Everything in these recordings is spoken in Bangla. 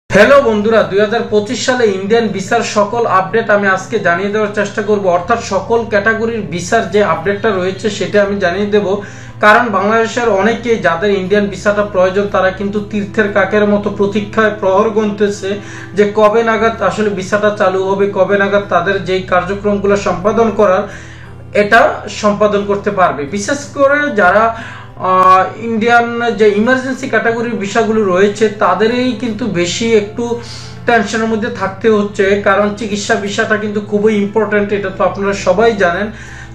হ্যালো বন্ধুরা, 2025 সালে ইন্ডিয়ান ভিসার সকল আপডেট আমি আজকে জানিয়ে দেওয়ার চেষ্টা করব। অর্থাৎ সকল ক্যাটাগরির ভিসার যে আপডেটটা রয়েছে সেটা আমি জানিয়ে দেব। কারণ বাংলাদেশের অনেকেই যাদের ইন্ডিয়ান ভিসাটা প্রয়োজন তারা কিন্তু তীর্থের কাকের মতো প্রতীক্ষায় প্রহর গুনতেছে যে কবে নাগাদ আসলে ভিসাটা চালু হবে, কবে নাগাদ তাদের যেই কার্যক্রমগুলো সম্পাদন করার এটা সম্পাদন করতে পারবে। বিশেষ করে যারা ইন্ডিয়ান যে ইমার্জেন্সি ক্যাটাগরির ভিসাগুলো রয়েছে তাদেরই কিন্তু বেশি একটু টেনশনের মধ্যে থাকতে হচ্ছে, কারণ চিকিৎসা ভিসাটা কিন্তু খুবই ইম্পর্টেন্ট, এটা তো আপনারা সবাই জানেন।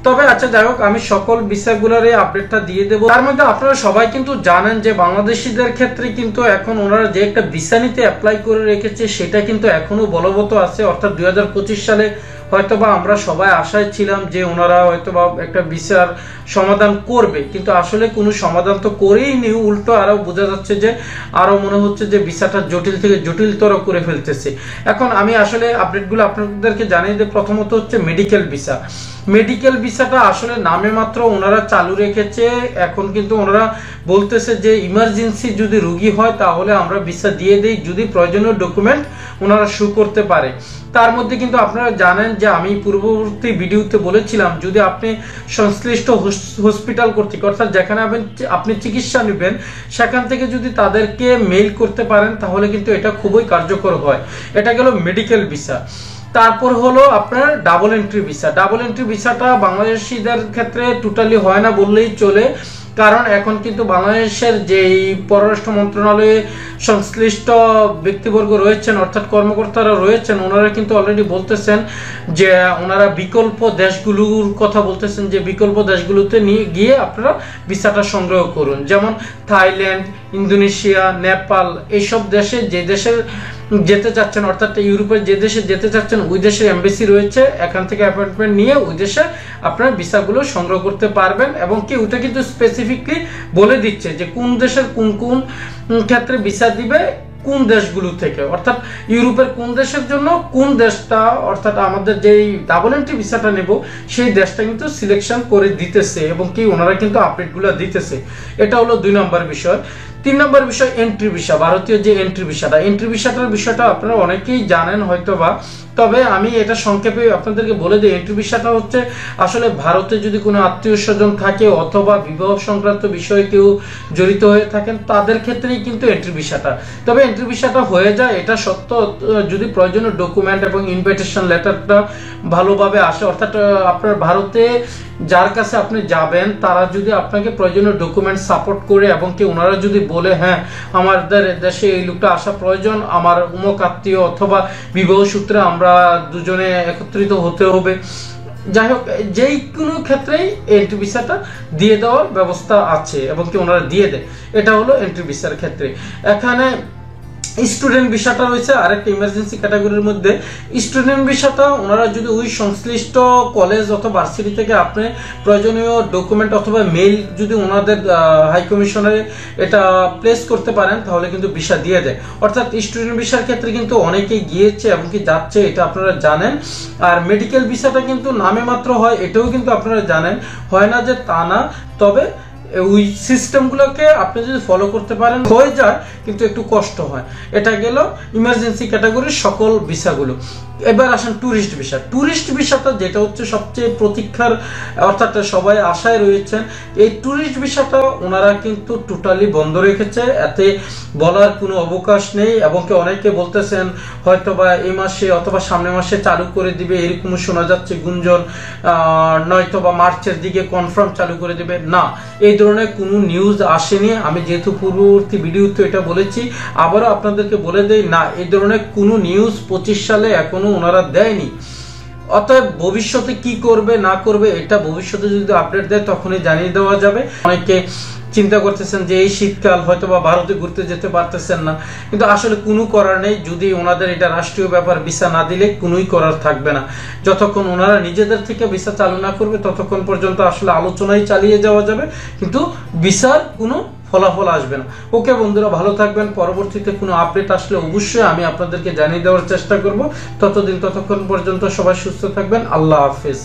তবে আচ্ছা যাই হোক, আমি সকল ভিসাগুলোর আপডেটটা দিয়ে দেবো। তার মধ্যে আপনারা সবাই কিন্তু জানেন যে বাংলাদেশিদের ক্ষেত্রে কিন্তু এখন ওনারা যে একটা ভিসা নিতে অ্যাপ্লাই করে রেখেছে সেটা কিন্তু এখনো বলবৎ আছে। অর্থাৎ 2025 সালে হয়তোবা আমরা সবাই আশায় ছিলাম যে ওনারা হয়তোবা একটা ভিসার সমাধান করবে, কিন্তু আসলে কোনো সমাধান তো করেই নি, উল্টো আরো বোঝা যাচ্ছে যে আরো মনে হচ্ছে যে ভিসাটা জটিল থেকে জটিলতর করে ফেলতেছে। এখন আমি আসলে আপডেটগুলো আপনাদেরকে জানিয়ে দিই। প্রথমত হচ্ছে মেডিকেল ভিসা। মেডিকেল ভিসাটা আসলে নামে মাত্র ওনারা চালু রেখেছে। এখন কিন্তু ওনারা বলতেছে যে ইমার্জেন্সি যদি রোগী হয় তাহলে আমরা ভিসা দিয়ে দেই যদি প্রয়োজনীয় ডকুমেন্ট ওনারা শো করতে পারে। তার মধ্যে কিন্তু আপনারা জানেন যে আমি পূর্ববর্তী ভিডিওতে বলেছিলাম যদি আপনি সংশ্লিষ্ট হসপিটাল কর্তৃক অর্থাৎ যেখানে আপনি চিকিৎসা নেবেন সেখান থেকে যদি তাদেরকে মেইল করতে পারেন তাহলে কিন্তু এটা খুবই কার্যকর হয়। এটা গেল মেডিকেল ভিসা। তারপর হলো আপনার double entry visa. Double entry ভিসাটা বাংলাদেশিদের ক্ষেত্রে টোটালি হয় না বললেই চলে, কারণ এখন কিন্তু বাংলাদেশের যেই পররাষ্ট্র মন্ত্রণালয়ে সংশ্লিষ্ট ব্যক্তিবর্গ রয়েছেন অর্থাৎ কর্মকর্তারা রয়েছেন ওনারা কিন্তু অলরেডি বলতেছেন যে ওনারা বিকল্প দেশগুলোর কথা বলতেছেন যে বিকল্প দেশগুলোতে নিয়ে গিয়ে আপনারা ভিসাটা সংগ্রহ করুন, যেমন থাইল্যান্ড, ইন্দোনেশিয়া, নেপাল, এইসব দেশে যে দেশের যেতে চাচ্ছেন অর্থাৎ ইউরোপের যে দেশে যেতে চাচ্ছেন ওই দেশের এমবেসি রয়েছে, এখান থেকে অ্যাপয়েন্টমেন্ট নিয়ে ওই দেশে আপনারা ভিসাগুলো সংগ্রহ করতে পারবেন। এবং কি ওটা কিন্তু স্পেসিফিকলি বলে দিচ্ছে যে কোন দেশের কোন কোন ক্ষেত্রে ভিসা দিবে, কোন দেশগুলো থেকে, অর্থাৎ ইউরোপের কোন দেশের জন্য কোন দেশটা অর্থাৎ আমাদের যেই ডাবল এন্ট্রি ভিসাটা নেব সেই দেশটা কিন্তু সিলেকশন করে দিতেছে এবং কি ওনারা কিন্তু আপডেটগুলো দিতেছে। এটা হলো 2 নম্বর বিষয়। 3 নম্বর বিষয় এন্ট্রি ভিসা। ভারতীয় যে এন্ট্রি ভিসাটার বিষয়টা আপনারা অনেকেই জানেন হয়তোবা, তবে আমি এটা সংক্ষেপে আপনাদেরকে বলে দিই। এন্ট্রি ভিসাটা হচ্ছে আসলে ভারতে যদি কোনো আত্মীয় স্বজন থাকে অথবা বিবাহ সংক্রান্ত বিষয়ে কেউ জড়িত হয়ে থাকেন তাদের ক্ষেত্রেই কিন্তু এন্ট্রি ভিসাটা। তবে এন্ট্রি ভিসাটা হয়ে যায় এটা সত্য যদি প্রয়োজনীয় ডকুমেন্ট এবং ইনভাইটেশন লেটারটা ভালোভাবে আসে, অর্থাৎ আপনার ভারতে যার কাছে আপনি যাবেন তারা যদি আপনাকে প্রয়োজনীয় ডকুমেন্ট সাপোর্ট করে এবং কি ওনারা যদি বলে হ্যাঁ আমাদের দেশে এই লোকটা আসা প্রয়োজন, আমার অমুক আত্মীয় অথবা বিবাহ সূত্রে আমরা দুজনে একত্রিত হতে হবে, যাই হোক যেই কোনো ক্ষেত্রেই এন্ট্রি ভিসাটা দিয়ে দেওয়ার ব্যবস্থা আছে এবং কি ওনারা দিয়ে দেয়। এটা হলো এন্ট্রি ভিসার ক্ষেত্রে। এখানে স্টুডেন্ট ভিসাটা রয়েছে আরেকটা ইমার্জেন্সি ক্যাটাগরির মধ্যে। স্টুডেন্ট ভিসাটা ওনারা যদি ওই সংশ্লিষ্ট কলেজ অথবা ভার্সিটি থেকে আপনি প্রয়োজনীয় ডকুমেন্ট অথবা মেইল যদি ওনাদের হাই কমিশনারে এটা প্লেস করতে পারেন তাহলে কিন্তু ভিসা দিয়ে দেয়। অর্থাৎ স্টুডেন্ট ভিসার ক্ষেত্রে কিন্তু অনেকেই গিয়েছে এবং কি যাচ্ছে, এটা আপনারা জানেন। আর মেডিকেল ভিসাটা কিন্তু নামে মাত্র হয়, এটাও কিন্তু আপনারা জানেন, হয় না যে তা না, তবে ওই সিস্টেমগুলোকে আপনি যদি ফলো করতে পারেন হয়ে যায়, কিন্তু একটু কষ্ট হয়। এটা গেল ইমার্জেন্সি ক্যাটাগরির সকল ভিসাগুলো। এবার আসেন ট্যুরিস্ট ভিসা। ট্যুরিস্ট ভিসাটা যেটা হচ্ছে সবচেয়ে প্রতীক্ষার অর্থাৎ সবাই আশায় রয়েছেন, এই ট্যুরিস্ট ভিসাটা ওনারা কিন্তু টোটালি বন্ধ রেখেছে, এতে বলার কোনো অবকাশ নেই। এবং কি অনেকে বলতেছেন হয়তোবা এই মাসে অথবা সামনের মাসে চালু করে দিবে এরকম শোনা যাচ্ছে গুঞ্জন, নয়তো বা মার্চের দিকে কনফার্ম চালু করে দেবে। না, এই ধরনের কোনো নিউজ আসেনি। আমি যেহেতু পূর্ববর্তী ভিডিওতে এটা বলেছি আবারও আপনাদেরকে বলে দেই, না এই ধরনের কোনো নিউজ 25 সালে এখনো ওনারা দেয়নি। অতএব ভবিষ্যতে কি করবে না করবে এটা ভবিষ্যতে যদি আপডেট দেয় তখনই জানিয়ে দেওয়া যাবে। অনেকে চিন্তা করতেছেন যে এই শীতকাল হয়তো বা ভারতে ঘুরতে যেতে পারতেছেন না, কিন্তু আসলে কোনো করার নেই। যদি ওনাদের এটা রাষ্ট্রীয় ব্যাপার, ভিসা না দিলে কোনোই করার থাকবে না। যতক্ষণ ওনারা নিজেদের থেকে ভিসা চালু না করবে ততক্ষণ পর্যন্ত আসলে আলোচনাই চালিয়ে যাওয়া যাবে, কিন্তু ভিসার কোনো ফলাফল আসবে না। ওকে বন্ধুরা, ভালো থাকবেন। পরবর্তীতে কোনো আপডেট আসলে অবশ্যই আমি আপনাদেরকে জানিয়ে দেওয়ার চেষ্টা করব। ততক্ষণ পর্যন্ত সবাই সুস্থ থাকবেন। আল্লাহ হাফেজ।